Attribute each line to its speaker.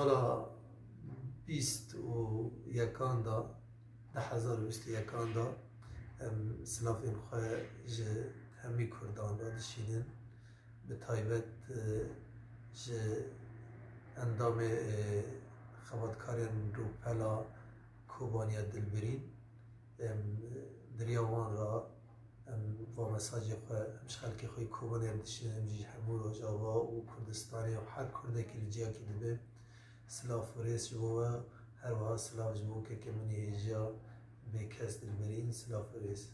Speaker 1: سالا 21 دا 2021 دا سلافین خواه جه همی کردان را دشینن به تایبت جه اندام خباتکارین رو پلا کوبانیا دلبرین دریاوان را و مساجی خواه همش خلقی خوی کوبانیا دشینن جی همو رو جاوا و کردستانی و هر کرده که لجیا که دبه سلاف و ریس جبوه هر وها سلاف جبوه که منی هجا به کس دلبرین سلاف و ریس